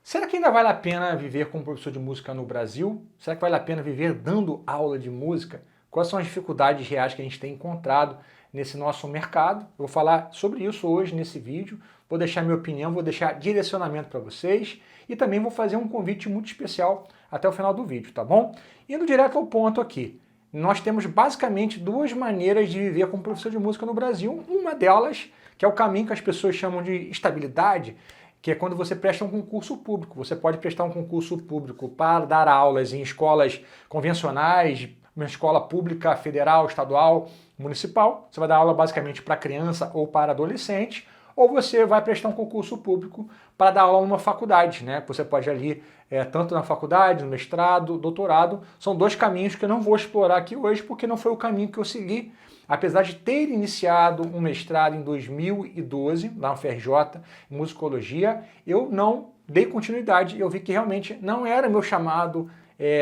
Será que ainda vale a pena viver como professor de música no Brasil? Será que vale a pena viver dando aula de música? Quais são as dificuldades reais que a gente tem encontrado nesse nosso mercado? Eu vou falar sobre isso hoje nesse vídeo, vou deixar minha opinião, vou deixar direcionamento para vocês e também vou fazer um convite muito especial até o final do vídeo, tá bom? Indo direto ao ponto aqui, nós temos basicamente duas maneiras de viver como professor de música no Brasil. Uma delas, que é o caminho que as pessoas chamam de estabilidade, que é quando você presta um concurso público. Você pode prestar um concurso público para dar aulas em escolas convencionais, uma escola pública, federal, estadual, municipal. Você vai dar aula basicamente para criança ou para adolescente, ou você vai prestar um concurso público para dar aula numa faculdade, né? Você pode ali, tanto na faculdade, no mestrado, doutorado, são dois caminhos que eu não vou explorar aqui hoje, porque não foi o caminho que eu segui. Apesar de ter iniciado um mestrado em 2012, lá no FRJ, em musicologia, eu não dei continuidade. Eu vi que realmente não era meu chamado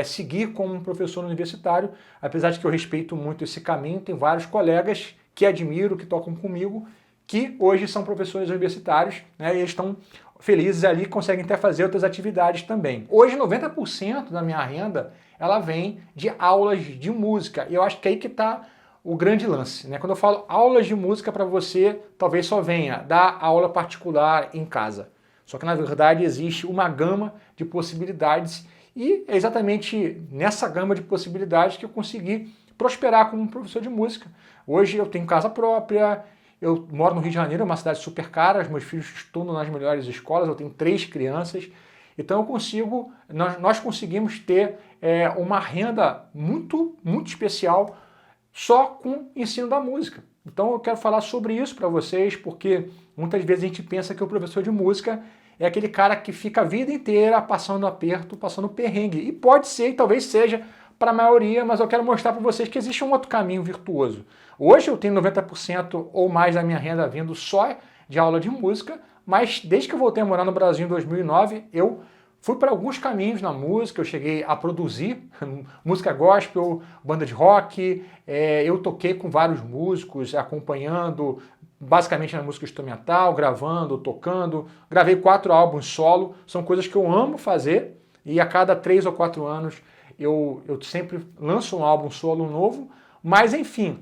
seguir como um professor universitário, apesar de que eu respeito muito esse caminho. Tem vários colegas que admiro, que tocam comigo, que hoje são professores universitários, né, e eles estão felizes ali, conseguem até fazer outras atividades também. Hoje, 90% da minha renda, ela vem de aulas de música, e eu acho que aí que está o grande lance, né? Quando eu falo aulas de música para você, talvez só venha dar aula particular em casa. Só que na verdade existe uma gama de possibilidades e é exatamente nessa gama de possibilidades que eu consegui prosperar como professor de música. Hoje eu tenho casa própria, eu moro no Rio de Janeiro, é uma cidade super cara, os meus filhos estudam nas melhores escolas, eu tenho 3 crianças, então nós conseguimos ter uma renda muito especial só com o ensino da música. Então eu quero falar sobre isso para vocês, porque muitas vezes a gente pensa que o professor de música é aquele cara que fica a vida inteira passando aperto, passando perrengue. E pode ser, e talvez seja para a maioria, mas eu quero mostrar para vocês que existe um outro caminho virtuoso. Hoje eu tenho 90% ou mais da minha renda vindo só de aula de música, mas desde que eu voltei a morar no Brasil em 2009, eu fui para alguns caminhos na música, eu cheguei a produzir música gospel, banda de rock, eu toquei com vários músicos, acompanhando, basicamente na música instrumental, gravando, tocando, gravei 4 álbuns solo, são coisas que eu amo fazer, e a cada 3 ou 4 anos eu sempre lanço um álbum solo novo, mas enfim,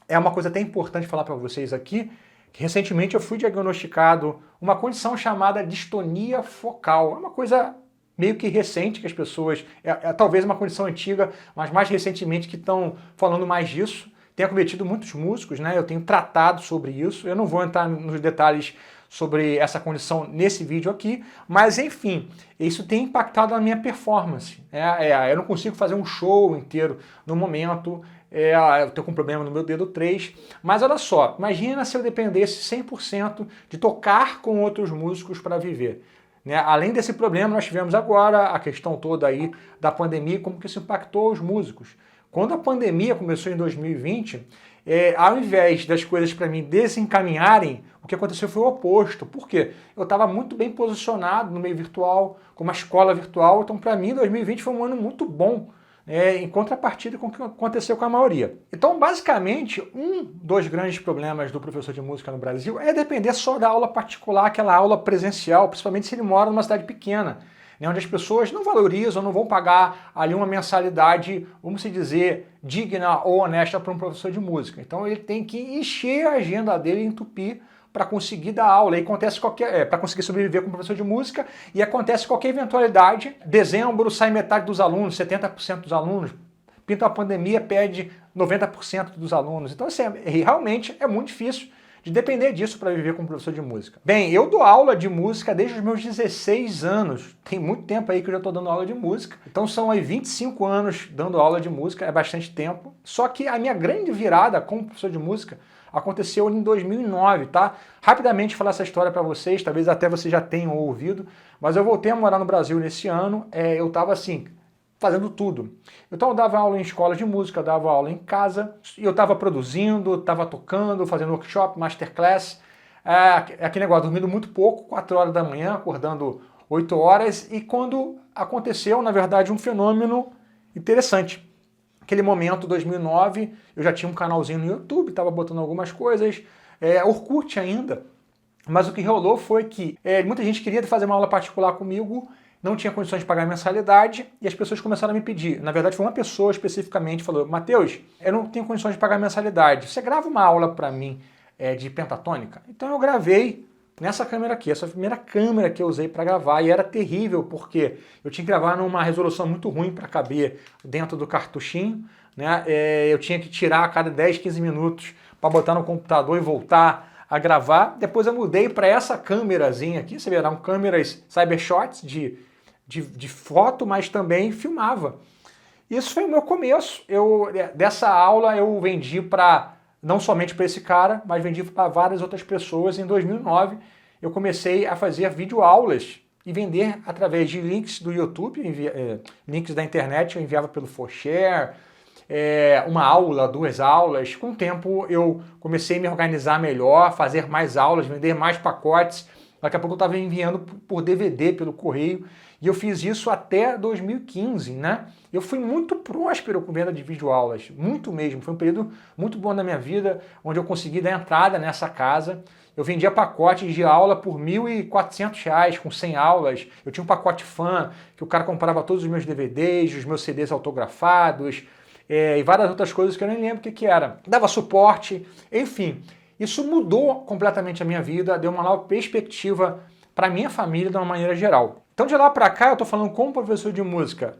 é uma coisa até importante falar para vocês aqui, que recentemente eu fui diagnosticado uma condição chamada distonia focal. É uma coisa meio que recente que as pessoas, talvez uma condição antiga, mas mais recentemente que estão falando mais disso. Tem acometido muitos músicos, né? Eu tenho tratado sobre isso. Eu não vou entrar nos detalhes sobre essa condição nesse vídeo aqui, mas enfim, isso tem impactado na minha performance. Eu não consigo fazer um show inteiro no momento, eu estou com um problema no meu dedo 3, mas olha só, imagina se eu dependesse 100% de tocar com outros músicos para viver. Né? Além desse problema, nós tivemos agora a questão toda aí da pandemia, como que isso impactou os músicos. Quando a pandemia começou em 2020, ao invés das coisas para mim desencaminharem, o que aconteceu foi o oposto. Por quê? Eu estava muito bem posicionado no meio virtual, com uma escola virtual, então para mim 2020 foi um ano muito bom, em contrapartida com o que aconteceu com a maioria. Então, basicamente, um dos grandes problemas do professor de música no Brasil é depender só da aula particular, aquela aula presencial, principalmente se ele mora numa cidade pequena, né, onde as pessoas não valorizam, não vão pagar ali uma mensalidade, vamos dizer, digna ou honesta para um professor de música. Então ele tem que encher a agenda dele, entupir, para conseguir dar aula. E acontece para conseguir sobreviver como professor de música, e acontece qualquer eventualidade. Dezembro sai metade dos alunos, 70% dos alunos. Pinta a pandemia, perde 90% dos alunos. Então, assim, realmente é muito difícil de depender disso para viver como professor de música. Bem, eu dou aula de música desde os meus 16 anos. Tem muito tempo aí que eu já estou dando aula de música. Então são aí 25 anos dando aula de música, é bastante tempo. Só que a minha grande virada como professor de música aconteceu em 2009, tá? Rapidamente falar essa história para vocês, talvez até vocês já tenham ouvido, mas eu voltei a morar no Brasil nesse ano, eu estava assim, fazendo tudo. Então eu dava aula em escola de música, dava aula em casa, e eu estava produzindo, estava tocando, fazendo workshop, masterclass, aquele negócio, dormindo muito pouco, 4 horas da manhã, acordando 8 horas, e quando aconteceu, na verdade, um fenômeno interessante. Aquele momento, 2009, eu já tinha um canalzinho no YouTube, estava botando algumas coisas, Orkut ainda, Mas o que rolou foi que muita gente queria fazer uma aula particular comigo, não tinha condições de pagar a mensalidade e as pessoas começaram a me pedir. Na verdade, foi uma pessoa especificamente que falou: Matheus, eu não tenho condições de pagar a mensalidade. Você grava uma aula para mim de pentatônica? Então eu gravei nessa câmera aqui, essa primeira câmera que eu usei para gravar, e era terrível porque eu tinha que gravar numa resolução muito ruim para caber dentro do cartuchinho, né? Eu tinha que tirar a cada 10, 15 minutos para botar no computador e voltar a gravar. Depois eu mudei para essa câmerazinha aqui, você vê, eram câmeras Cybershots de foto, mas também filmava. Isso foi o meu começo. Dessa aula eu vendi não somente para esse cara, mas vendi para várias outras pessoas. Em 2009 eu comecei a fazer videoaulas e vender através de links do YouTube, links da internet, eu enviava pelo ForShare, uma aula, 2 aulas. Com o tempo eu comecei a me organizar melhor, fazer mais aulas, vender mais pacotes. Daqui a pouco eu estava enviando por DVD, pelo correio, e eu fiz isso até 2015, né? Eu fui muito próspero com venda de videoaulas, muito mesmo. Foi um período muito bom da minha vida, onde eu consegui dar entrada nessa casa. Eu vendia pacotes de aula por R$ 1.400 com 100 aulas. Eu tinha um pacote fã, que o cara comprava todos os meus DVDs, os meus CDs autografados, e várias outras coisas que eu nem lembro o que era. Dava suporte, enfim. Isso mudou completamente a minha vida, deu uma nova perspectiva para a minha família de uma maneira geral. Então de lá para cá eu estou falando como professor de música,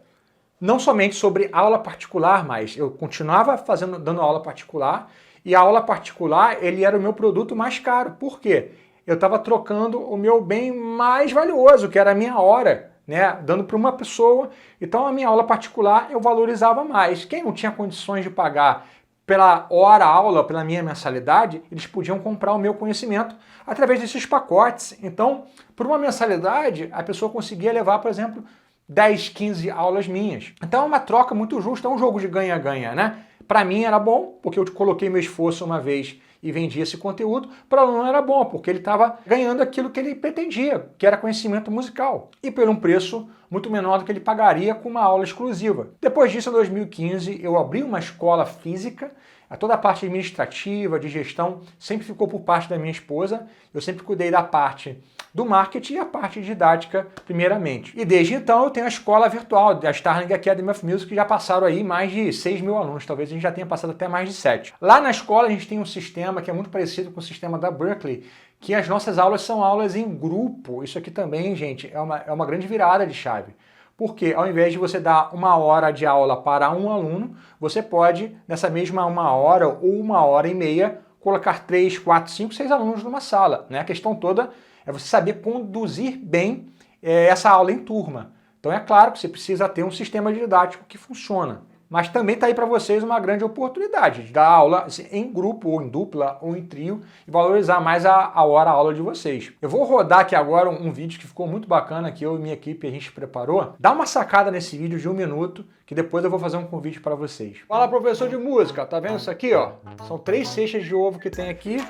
não somente sobre aula particular, mas eu continuava dando aula particular, e a aula particular ele era o meu produto mais caro. Por quê? Eu estava trocando o meu bem mais valioso, que era a minha hora, né, dando para uma pessoa. Então a minha aula particular eu valorizava mais. Quem não tinha condições de pagar pela hora aula, pela minha mensalidade, eles podiam comprar o meu conhecimento através desses pacotes. Então, por uma mensalidade, a pessoa conseguia levar, por exemplo, 10, 15 aulas minhas. Então é uma troca muito justa, é um jogo de ganha-ganha, né? Para mim era bom, porque eu coloquei meu esforço uma vez e vendi esse conteúdo. Para o aluno era bom, porque ele estava ganhando aquilo que ele pretendia, que era conhecimento musical. E por um preço muito menor do que ele pagaria com uma aula exclusiva. Depois disso, em 2015, eu abri uma escola física. Toda a parte administrativa, de gestão, sempre ficou por parte da minha esposa. Eu sempre cuidei da parte do marketing e a parte didática, primeiramente. E desde então eu tenho a escola virtual, a Starling Academy of Music, que já passaram aí mais de 6 mil alunos, talvez a gente já tenha passado até mais de 7. Lá na escola a gente tem um sistema que é muito parecido com o sistema da Berklee, que as nossas aulas são aulas em grupo. Isso aqui também, gente, é uma grande virada de chave. Porque ao invés de você dar 1 hora de aula para um aluno, você pode, nessa mesma 1 hora ou 1h30, colocar 3, 4, 5, 6 alunos numa sala, né? A questão toda é você saber conduzir bem essa aula em turma. Então é claro que você precisa ter um sistema didático que funciona. Mas também está aí para vocês uma grande oportunidade de dar aula em grupo, ou em dupla, ou em trio, e valorizar mais a hora-aula de vocês. Eu vou rodar aqui agora um vídeo que ficou muito bacana, que eu e minha equipe a gente preparou. Dá uma sacada nesse vídeo de 1 minuto, que depois eu vou fazer um convite para vocês. Fala, professor de música, tá vendo isso aqui, ó? São 3 cestas de ovo que tem aqui.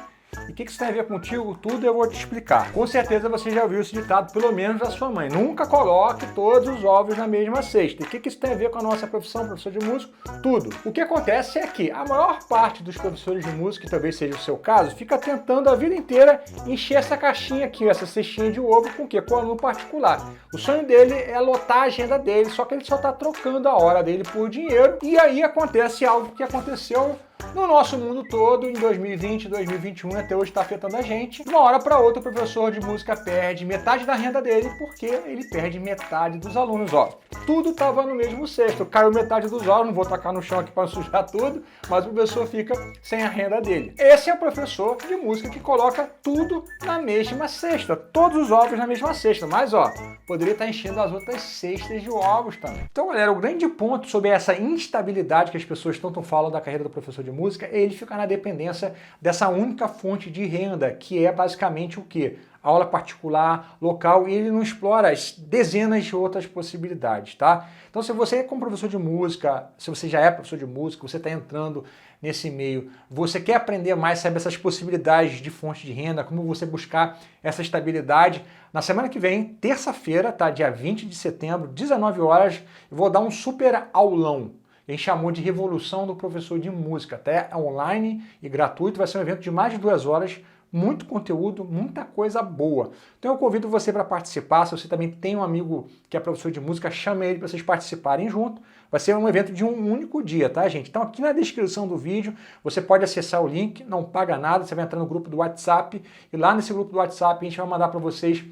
E o que isso tem a ver contigo? Tudo eu vou te explicar. Com certeza você já ouviu esse ditado, pelo menos da sua mãe. Nunca coloque todos os ovos na mesma cesta. E o que isso tem a ver com a nossa profissão, professor de música? Tudo. O que acontece é que a maior parte dos professores de música, que talvez seja o seu caso, fica tentando a vida inteira encher essa caixinha aqui, essa cestinha de ovo, com o quê? Com aluno particular. O sonho dele é lotar a agenda dele, só que ele só está trocando a hora dele por dinheiro. E aí acontece algo que aconteceu no nosso mundo todo, em 2020, 2021, até hoje está afetando a gente. De uma hora para outra, o professor de música perde metade da renda dele, porque ele perde metade dos alunos. Ó, tudo estava no mesmo cesto. Caiu metade dos alunos, não vou tacar no chão aqui para sujar tudo, mas o professor fica sem a renda dele. Esse é o professor de música que coloca tudo na mesma cesta, todos os ovos na mesma cesta, mas ó, poderia estar enchendo as outras cestas de ovos também. Então, galera, o grande ponto sobre essa instabilidade que as pessoas tanto falam da carreira do professor de música é ele ficar na dependência dessa única fonte de renda, que é basicamente o quê? Aula particular, local, e ele não explora as dezenas de outras possibilidades, tá? Então, se você é como professor de música, se você já é professor de música, você está entrando nesse meio, você quer aprender mais sobre essas possibilidades de fonte de renda, como você buscar essa estabilidade, na semana que vem, terça-feira, tá? Dia 20 de setembro, 19 horas, eu vou dar um super aulão. A gente chamou de Revolução do Professor de Música, até online e gratuito, vai ser um evento de mais de 2 horas, muito conteúdo, muita coisa boa. Então eu convido você para participar. Se você também tem um amigo que é professor de música, chame ele para vocês participarem junto. Vai ser um evento de um único dia, tá, gente? Então aqui na descrição do vídeo você pode acessar o link, não paga nada, você vai entrar no grupo do WhatsApp e lá nesse grupo do WhatsApp a gente vai mandar para vocês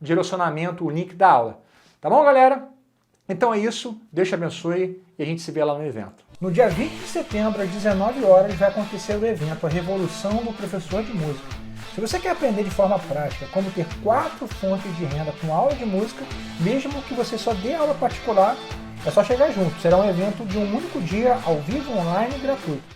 o direcionamento, o link da aula. Tá bom, galera? Então é isso, Deus te abençoe e a gente se vê lá no evento. No dia 20 de setembro, às 19 horas, vai acontecer o evento, a Revolução do Professor de Música. Se você quer aprender de forma prática como ter 4 fontes de renda com aula de música, mesmo que você só dê aula particular, é só chegar junto. Será um evento de um único dia, ao vivo, online e gratuito.